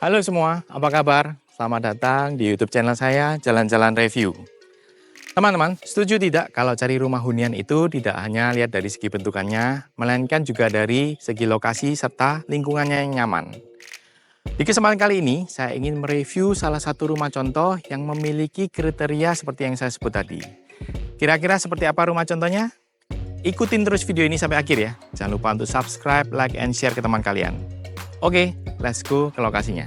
Halo semua, apa kabar? Selamat datang di YouTube channel saya, Jalan-Jalan Review. Teman-teman, setuju tidak kalau cari rumah hunian itu tidak hanya lihat dari segi bentukannya, melainkan juga dari segi lokasi serta lingkungannya yang nyaman. Di kesempatan kali ini, saya ingin mereview salah satu rumah contoh yang memiliki kriteria seperti yang saya sebut tadi. Kira-kira seperti apa rumah contohnya? Ikutin terus video ini sampai akhir ya. Jangan lupa untuk subscribe, like, and share ke teman kalian. Oke, let's go ke lokasinya.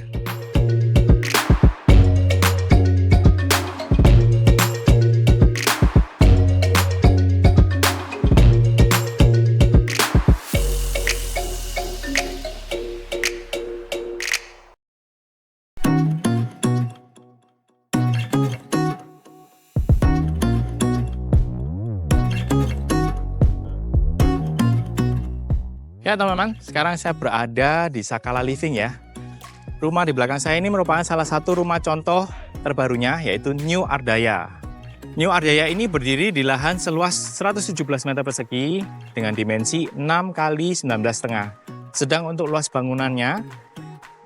Ya teman-teman, sekarang saya berada di Sakala Living ya. Rumah di belakang saya ini merupakan salah satu rumah contoh terbarunya, yaitu New Ardaya. New Ardaya ini berdiri di lahan seluas 117 meter persegi dengan dimensi 6 kali 19,5. Sedang untuk luas bangunannya,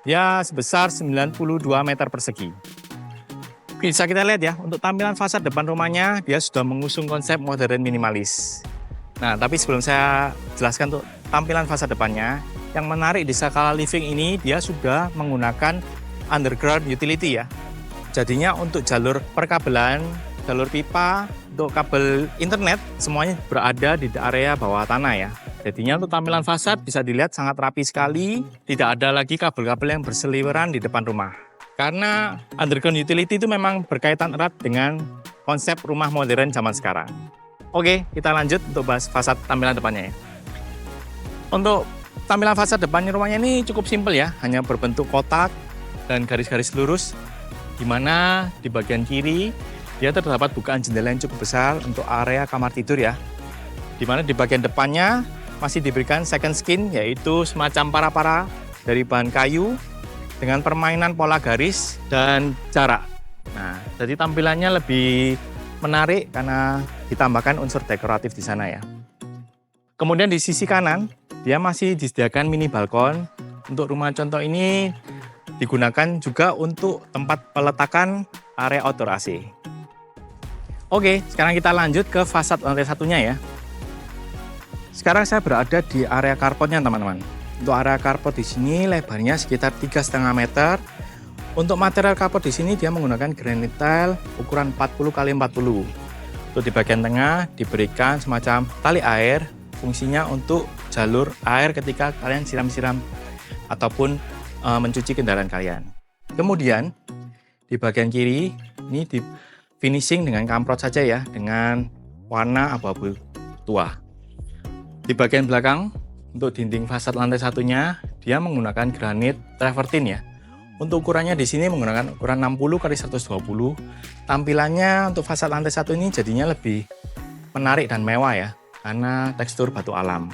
ya sebesar 92 meter persegi. Bisa kita lihat ya, untuk tampilan fasad depan rumahnya, dia sudah mengusung konsep modern minimalis. Nah, tapi sebelum saya jelaskan untuk tampilan fasad depannya, yang menarik di Sakala Living ini dia sudah menggunakan underground utility ya. Jadinya untuk jalur perkabelan, jalur pipa, untuk kabel internet, semuanya berada di area bawah tanah ya. Jadinya untuk tampilan fasad bisa dilihat sangat rapi sekali, tidak ada lagi kabel-kabel yang berseliweran di depan rumah. Karena underground utility itu memang berkaitan erat dengan konsep rumah modern zaman sekarang. Oke, kita lanjut untuk bahas fasad tampilan depannya ya. Untuk tampilan fasad depannya rumahnya ini cukup simpel ya, hanya berbentuk kotak dan garis-garis lurus, di mana di bagian kiri dia terdapat bukaan jendela yang cukup besar untuk area kamar tidur ya. Di mana di bagian depannya masih diberikan second skin, yaitu semacam para-para dari bahan kayu dengan permainan pola garis dan jarak. Nah, jadi tampilannya lebih menarik karena ditambahkan unsur dekoratif di sana ya. Kemudian di sisi kanan, dia masih disediakan mini balkon. Untuk rumah contoh ini digunakan juga untuk tempat peletakan area outdoor AC. Oke, sekarang kita lanjut ke fasad lantai satunya ya. Sekarang saya berada di area carportnya teman-teman. Untuk area carport di sini lebarnya sekitar 3,5 meter. Untuk material carport di sini dia menggunakan granite tile ukuran 40 x 40. Untuk di bagian tengah diberikan semacam tali air, fungsinya untuk jalur air ketika kalian siram-siram ataupun mencuci kendaraan kalian. Kemudian di bagian kiri ini di finishing dengan kamprot saja ya, dengan warna abu-abu tua. Di bagian belakang untuk dinding fasad lantai satunya dia menggunakan granit travertine ya. Untuk ukurannya di sini menggunakan ukuran 60 x 120. Tampilannya untuk fasad lantai satu ini jadinya lebih menarik dan mewah ya, karena tekstur batu alam.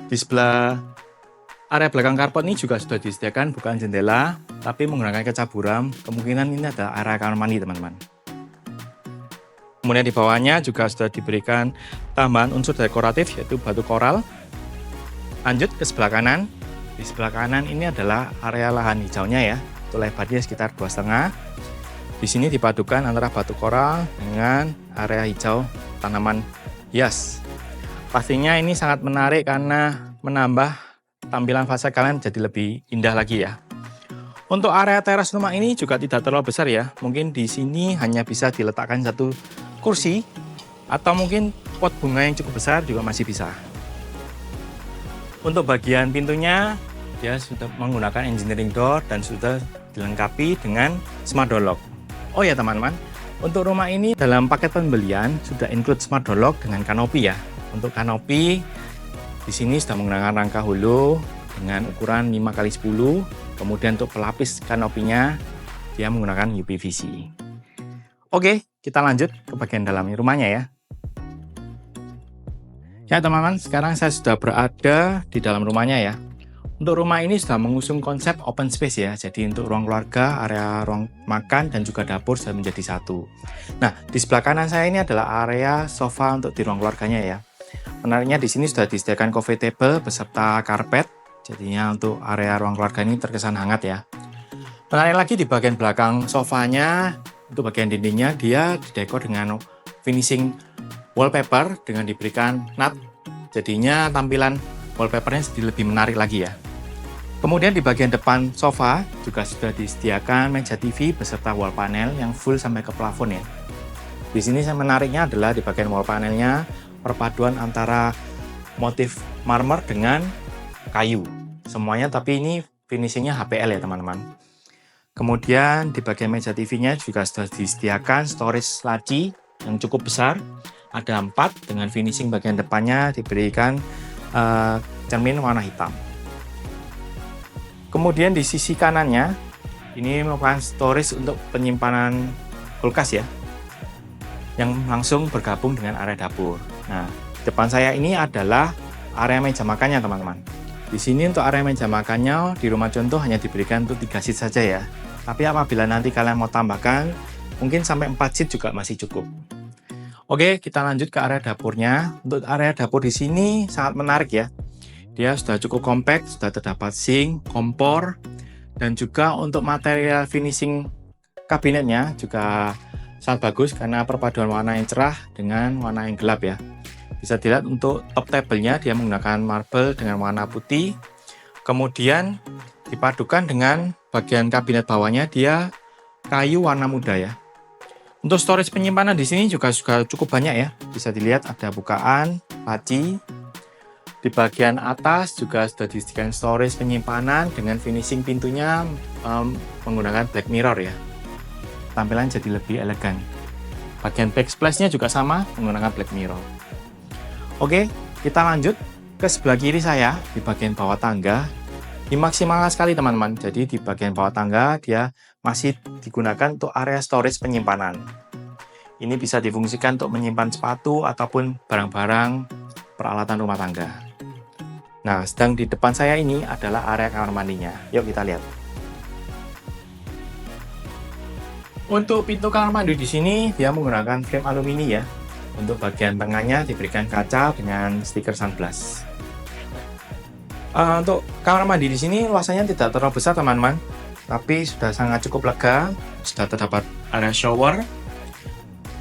Di sebelah area belakang carport ini juga sudah disediakan bukaan jendela, tapi menggunakan kaca buram. Kemungkinan ini adalah area kamar mandi teman-teman. Kemudian di bawahnya juga sudah diberikan tambahan unsur dekoratif, yaitu batu koral. Lanjut ke sebelah kanan. Di sebelah kanan ini adalah area lahan hijaunya ya. Untuk lebarnya sekitar 2,5. Di sini dipadukan antara batu koral dengan area hijau tanaman hias. Pastinya ini sangat menarik karena menambah tampilan fasad kalian jadi lebih indah lagi ya. Untuk area teras rumah ini juga tidak terlalu besar ya. Mungkin di sini hanya bisa diletakkan satu kursi atau mungkin pot bunga yang cukup besar juga masih bisa. Untuk bagian pintunya, dia sudah menggunakan engineering door dan sudah dilengkapi dengan smart door lock. Oh ya teman-teman, untuk rumah ini dalam paket pembelian sudah include smart door lock dengan kanopi ya. Untuk kanopi, di sini sudah menggunakan rangka holo dengan ukuran 5 x 10. Kemudian untuk pelapis kanopinya, dia menggunakan UPVC. Oke, kita lanjut ke bagian dalam rumahnya ya. Ya teman-teman, sekarang saya sudah berada di dalam rumahnya ya. Untuk rumah ini sudah mengusung konsep open space ya. Jadi untuk ruang keluarga, area ruang makan, dan juga dapur sudah menjadi satu. Nah, di sebelah kanan saya ini adalah area sofa untuk di ruang keluarganya ya. Menariknya di sini sudah disediakan coffee table beserta karpet. Jadinya untuk area ruang keluarga ini terkesan hangat ya. Menarik lagi di bagian belakang sofanya, untuk bagian dindingnya dia didekor dengan finishing wallpaper dengan diberikan nut. Jadinya tampilan wallpapernya jadi lebih menarik lagi ya. Kemudian di bagian depan sofa juga sudah disediakan meja TV beserta wall panel yang full sampai ke plafon ya. Di sini yang menariknya adalah di bagian wall panelnya perpaduan antara motif marmer dengan kayu. Semuanya tapi ini finishingnya HPL ya teman-teman. Kemudian di bagian meja TV-nya juga sudah disediakan storage laci yang cukup besar. Ada 4 dengan finishing bagian depannya diberikan cermin warna hitam. Kemudian di sisi kanannya, ini merupakan storage untuk penyimpanan kulkas ya, yang langsung bergabung dengan area dapur. Nah, depan saya ini adalah area meja makannya teman-teman. Di sini untuk area meja makannya di rumah contoh hanya diberikan untuk 3 seat saja ya. Tapi apabila nanti kalian mau tambahkan, mungkin sampai 4 seat juga masih cukup. Oke, kita lanjut ke area dapurnya. Untuk area dapur di sini sangat menarik ya. Dia sudah cukup compact, sudah terdapat sink, kompor, dan juga untuk material finishing kabinetnya juga sangat bagus karena perpaduan warna yang cerah dengan warna yang gelap ya. Bisa dilihat untuk top table-nya dia menggunakan marble dengan warna putih. Kemudian dipadukan dengan bagian kabinet bawahnya dia kayu warna muda ya. Untuk storage penyimpanan di sini juga cukup banyak ya. Bisa dilihat ada bukaan, laci. Di bagian atas juga sudah disediakan storage penyimpanan dengan finishing pintunya menggunakan black mirror ya. Tampilan jadi lebih elegan. Bagian backsplash-nya juga sama menggunakan black mirror. Oke, kita lanjut ke sebelah kiri saya di bagian bawah tangga. Dimaksimalkan sekali teman-teman. Jadi di bagian bawah tangga dia masih digunakan untuk area storage penyimpanan. Ini bisa difungsikan untuk menyimpan sepatu ataupun barang-barang peralatan rumah tangga. Nah, sedang di depan saya ini adalah area kamar mandinya. Yuk kita lihat. Untuk pintu kamar mandi di sini dia menggunakan frame alumini ya. Untuk bagian tengahnya diberikan kaca dengan stiker sunblast. Untuk kamar mandi di sini luasannya tidak terlalu besar teman-teman, tapi sudah sangat cukup lega. Sudah terdapat area shower,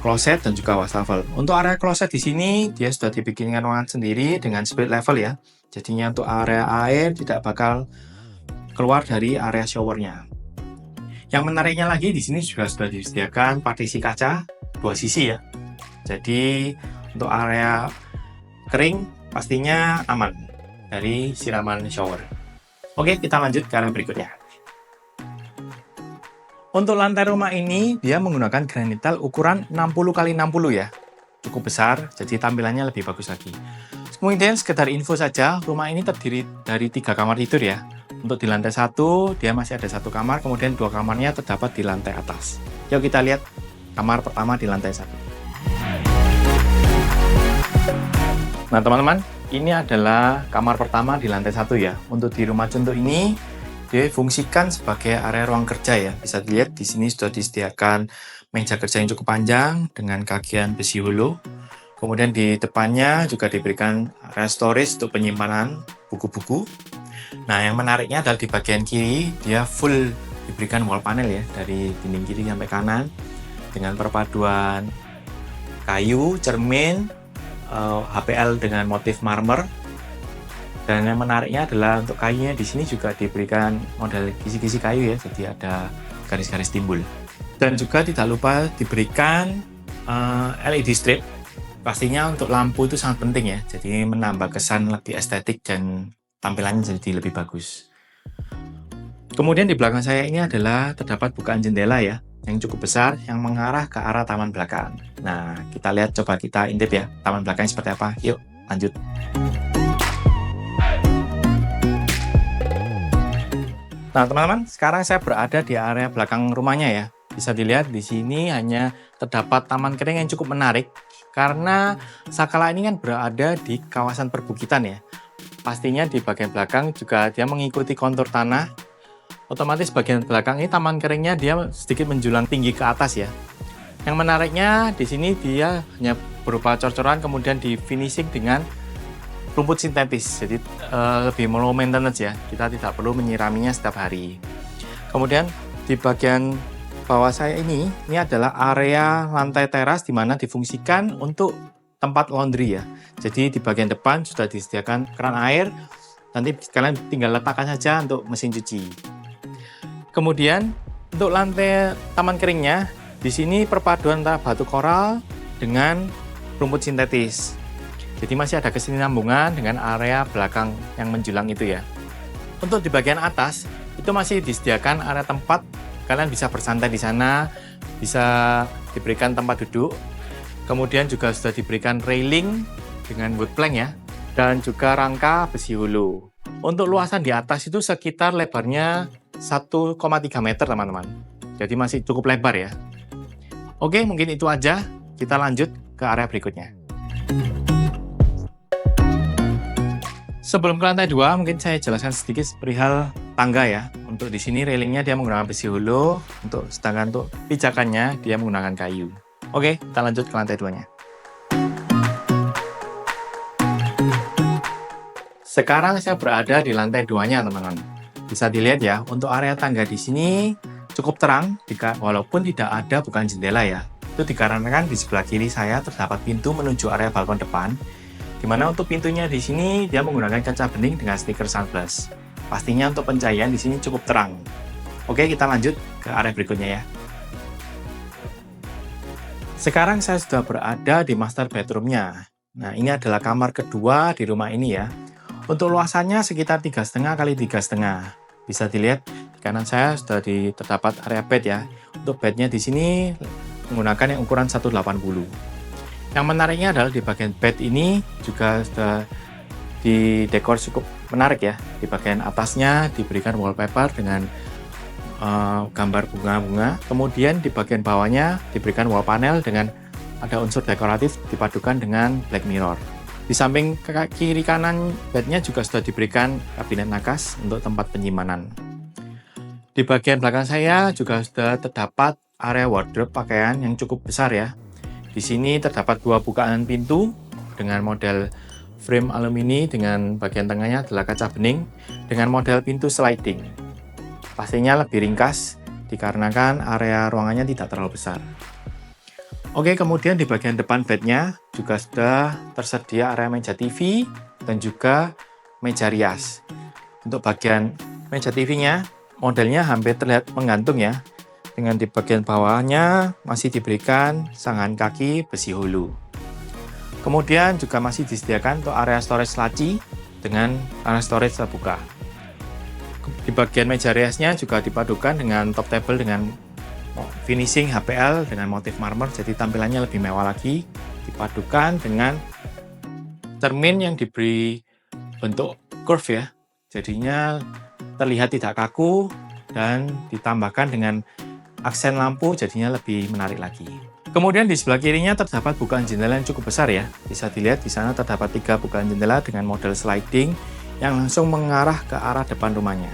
kloset dan juga wastafel. Untuk area kloset di sini dia sudah dibikinkan ruangan sendiri dengan split level ya. Jadinya untuk area air tidak bakal keluar dari area showernya. Yang menariknya lagi di sini juga sudah disediakan partisi kaca 2 sisi ya. Jadi untuk area kering pastinya aman dari siraman shower. Oke, kita lanjut ke area berikutnya. Untuk lantai rumah ini dia menggunakan granit tile ukuran 60 x 60 ya. Cukup besar, jadi tampilannya lebih bagus lagi. Kemudian sekedar info saja, rumah ini terdiri dari 3 kamar tidur ya. Untuk di lantai 1 dia masih ada 1 kamar, kemudian 2 kamarnya terdapat di lantai atas. Yuk kita lihat kamar pertama di lantai 1. Nah teman-teman, ini adalah kamar pertama di lantai 1 ya. Untuk di rumah contoh ini difungsikan sebagai area ruang kerja ya. Bisa dilihat di sini sudah disediakan meja kerja yang cukup panjang dengan kagian besi hulu. Kemudian di depannya juga diberikan area storage untuk penyimpanan buku-buku. Nah, yang menariknya adalah di bagian kiri dia full diberikan wall panel ya dari dinding kiri sampai kanan dengan perpaduan kayu, cermin, HPL dengan motif marmer. Dan yang menariknya adalah untuk kayunya di sini juga diberikan model kisi-kisi kayu ya, jadi ada garis-garis timbul. Dan juga tidak lupa diberikan LED strip. Pastinya untuk lampu itu sangat penting ya, jadi menambah kesan lebih estetik dan tampilannya jadi lebih bagus. Kemudian di belakang saya ini adalah terdapat bukaan jendela ya, yang cukup besar yang mengarah ke arah taman belakang. Nah, kita lihat, coba kita intip ya, taman belakangnya seperti apa. Yuk, lanjut. Nah, teman-teman, sekarang saya berada di area belakang rumahnya ya. Bisa dilihat di sini hanya terdapat taman kering yang cukup menarik karena Sakala ini kan berada di kawasan perbukitan ya. Pastinya di bagian belakang juga dia mengikuti kontur tanah. Otomatis bagian belakang ini taman keringnya dia sedikit menjulang tinggi ke atas ya. Yang menariknya di sini dia hanya berupa cor-coran kemudian di finishing dengan rumput sintetis. Jadi lebih low maintenance ya. Kita tidak perlu menyiraminya setiap hari. Kemudian Di bagian bawah saya ini adalah area lantai teras di mana difungsikan untuk tempat laundry ya. Jadi di bagian depan sudah disediakan keran air, nanti kalian tinggal letakkan saja untuk mesin cuci. Kemudian untuk lantai taman keringnya, di sini perpaduan antara batu koral dengan rumput sintetis. Jadi masih ada kesinambungan dengan area belakang yang menjulang itu ya. Untuk di bagian atas, itu masih disediakan area tempat kalian bisa bersantai di sana, bisa diberikan tempat duduk. Kemudian juga sudah diberikan railing dengan wood plank ya, dan juga rangka besi hulu. Untuk luasan di atas itu sekitar lebarnya 1,3 meter teman-teman. Jadi masih cukup lebar ya. Oke, mungkin itu aja. Kita lanjut ke area berikutnya. Sebelum ke lantai 2, mungkin saya jelaskan sedikit perihal tangga ya. Untuk di sini railingnya dia menggunakan besi hulu, sedangkan untuk pijakannya dia menggunakan kayu. Oke, kita lanjut ke lantai 2-nya. Sekarang saya berada di lantai 2-nya, teman-teman. Bisa dilihat ya, untuk area tangga di sini cukup terang, walaupun tidak ada bukan jendela ya. Itu dikarenakan di sebelah kiri saya terdapat pintu menuju area balkon depan, di mana untuk pintunya di sini dia menggunakan kaca bening dengan stiker sunblock. Pastinya untuk pencahayaan di sini cukup terang. Oke, kita lanjut ke area berikutnya ya. Sekarang saya sudah berada di master bedroom-nya. Nah, ini adalah kamar kedua di rumah ini ya. Untuk luasannya sekitar 3,5 kali 3,5. Bisa dilihat di kanan saya sudah terdapat area bed ya. Untuk bednya di sini menggunakan yang ukuran 180. Yang menariknya adalah di bagian bed ini juga sudah didekor cukup menarik ya. Di bagian atasnya diberikan wallpaper dengan gambar bunga-bunga. Kemudian di bagian bawahnya diberikan wall panel dengan ada unsur dekoratif dipadukan dengan black mirror. Di samping kiri kanan bednya juga sudah diberikan kabinet nakas untuk tempat penyimpanan. Di bagian belakang saya juga sudah terdapat area wardrobe pakaian yang cukup besar ya. Di sini terdapat 2 bukaan pintu dengan model frame alumini dengan bagian tengahnya adalah kaca bening dengan model pintu sliding. Pastinya lebih ringkas dikarenakan area ruangannya tidak terlalu besar. Oke, kemudian di bagian depan bednya juga sudah tersedia area meja TV dan juga meja rias. Untuk bagian meja TV-nya, modelnya hampir terlihat menggantung ya. Dengan di bagian bawahnya masih diberikan sangan kaki besi hulu. Kemudian juga masih disediakan untuk area storage laci dengan area storage terbuka. Di bagian meja riasnya juga dipadukan dengan top table dengan finishing HPL dengan motif marmer, jadi tampilannya lebih mewah lagi. Dipadukan dengan cermin yang diberi bentuk curve ya, jadinya terlihat tidak kaku dan ditambahkan dengan aksen lampu jadinya lebih menarik lagi. Kemudian di sebelah kirinya terdapat bukaan jendela yang cukup besar ya. Bisa dilihat di sana terdapat 3 bukaan jendela dengan model sliding yang langsung mengarah ke arah depan rumahnya.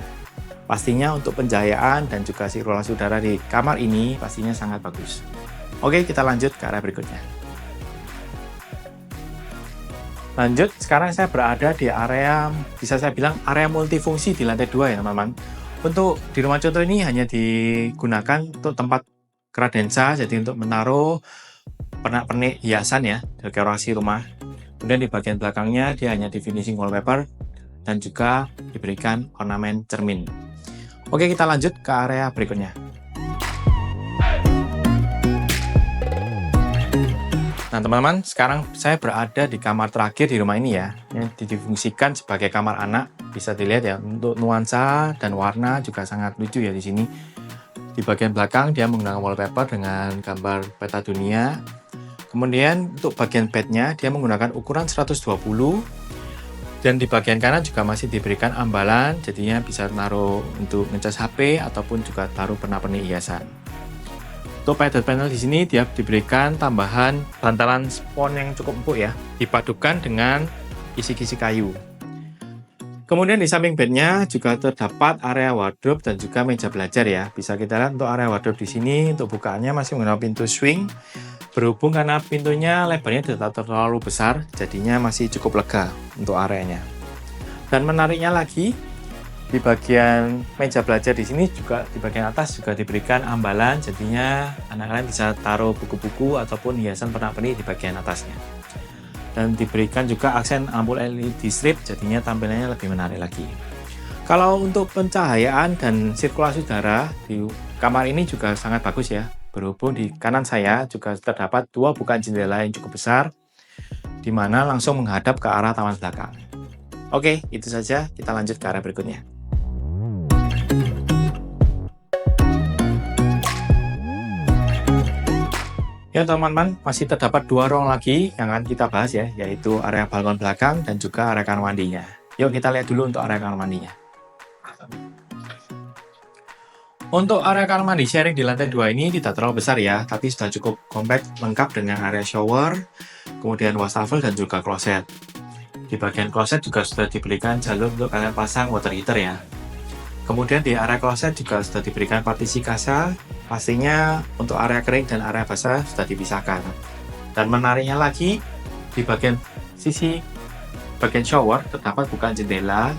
Pastinya untuk pencahayaan dan juga sirkulasi udara di kamar ini pastinya sangat bagus. Oke, kita lanjut ke area berikutnya. Lanjut, sekarang saya berada di area, bisa saya bilang area multifungsi di lantai 2 ya teman-teman. Untuk di rumah contoh ini hanya digunakan untuk tempat kredensa, jadi untuk menaruh pernak-pernik hiasan ya, dekorasi rumah. Kemudian di bagian belakangnya dia hanya di finishing wallpaper dan juga diberikan ornamen cermin. Oke, kita lanjut ke area berikutnya. Nah teman-teman, sekarang saya berada di kamar terakhir di rumah ini ya, yang difungsikan sebagai kamar anak. Bisa dilihat ya, untuk nuansa dan warna juga sangat lucu ya di sini. Di bagian belakang dia menggunakan wallpaper dengan gambar peta dunia. Kemudian untuk bagian bednya dia menggunakan ukuran 120. Dan di bagian kanan juga masih diberikan ambalan, jadinya bisa taruh untuk ngecas HP ataupun juga taruh pernak-pernik hiasan. Untuk panel di sini dia diberikan tambahan bantalan spons yang cukup empuk ya, dipadukan dengan kisi-kisi kayu. Kemudian di samping bednya juga terdapat area wardrobe dan juga meja belajar ya. Bisa kita lihat untuk area wardrobe di sini untuk bukaannya masih menggunakan pintu swing. Berhubung karena pintunya lebarnya tidak terlalu besar, jadinya masih cukup lega untuk areanya. Dan menariknya lagi, Di bagian meja belajar di sini juga, di bagian atas juga diberikan ambalan, jadinya anak-anak bisa taruh buku-buku ataupun hiasan pernak-pernik di bagian atasnya. Dan diberikan juga aksen ampul LED strip, jadinya tampilannya lebih menarik lagi. Kalau untuk pencahayaan dan sirkulasi udara di kamar ini juga sangat bagus ya. Berhubung di kanan saya juga terdapat 2 bukaan jendela yang cukup besar, di mana langsung menghadap ke arah taman belakang. Oke, itu saja. Kita lanjut ke arah berikutnya. Ya teman-teman, masih terdapat 2 ruang lagi yang akan kita bahas ya, yaitu area balkon belakang dan juga area kamar mandinya. Yuk kita lihat dulu untuk area kamar mandinya. Untuk area kamar mandi sharing di lantai 2 ini tidak terlalu besar ya, tapi sudah cukup compact, lengkap dengan area shower, kemudian wastafel dan juga kloset. Di bagian kloset juga sudah diberikan jalur untuk kalian pasang water heater ya. Kemudian di area kloset juga sudah diberikan partisi kaca, pastinya untuk area kering dan area basah sudah dipisahkan. Dan menariknya lagi, di bagian sisi bagian shower terdapat bukaan jendela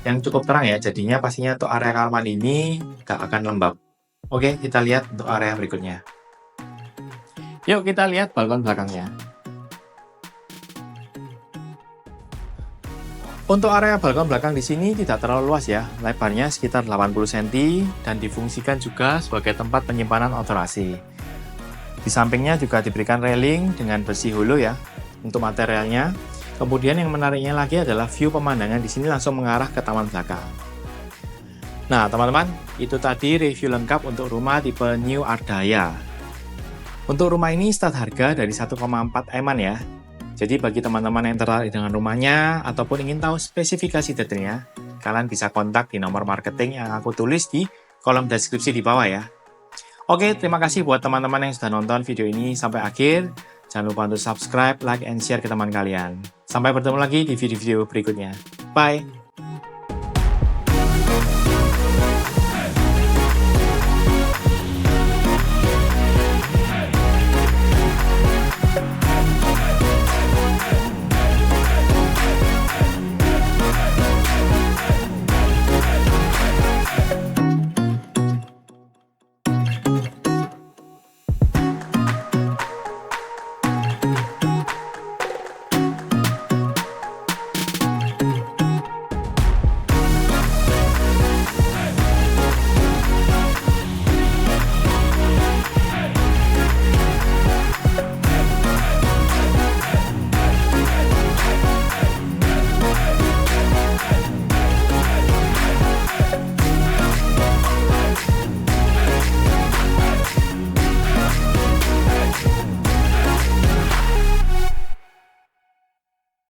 yang cukup terang ya, jadinya pastinya untuk area kamar mandi ini gak akan lembab. Oke, kita lihat untuk area berikutnya. Yuk kita lihat balkon belakangnya. Untuk area balkon belakang di sini tidak terlalu luas ya, lebarnya sekitar 80 cm dan difungsikan juga sebagai tempat penyimpanan outdoor AC. Di sampingnya juga diberikan railing dengan besi holo ya untuk materialnya. Kemudian yang menariknya lagi adalah view pemandangan di sini langsung mengarah ke taman belakang. Nah teman-teman, itu tadi review lengkap untuk rumah tipe New Ardaya. Untuk rumah ini start harga dari 1,4 M ya. Jadi bagi teman-teman yang tertarik dengan rumahnya ataupun ingin tahu spesifikasi detailnya, kalian bisa kontak di nomor marketing yang aku tulis di kolom deskripsi di bawah ya. Oke, terima kasih buat teman-teman yang sudah nonton video ini sampai akhir. Jangan lupa untuk subscribe, like, and share ke teman kalian. Sampai bertemu lagi di video-video berikutnya. Bye!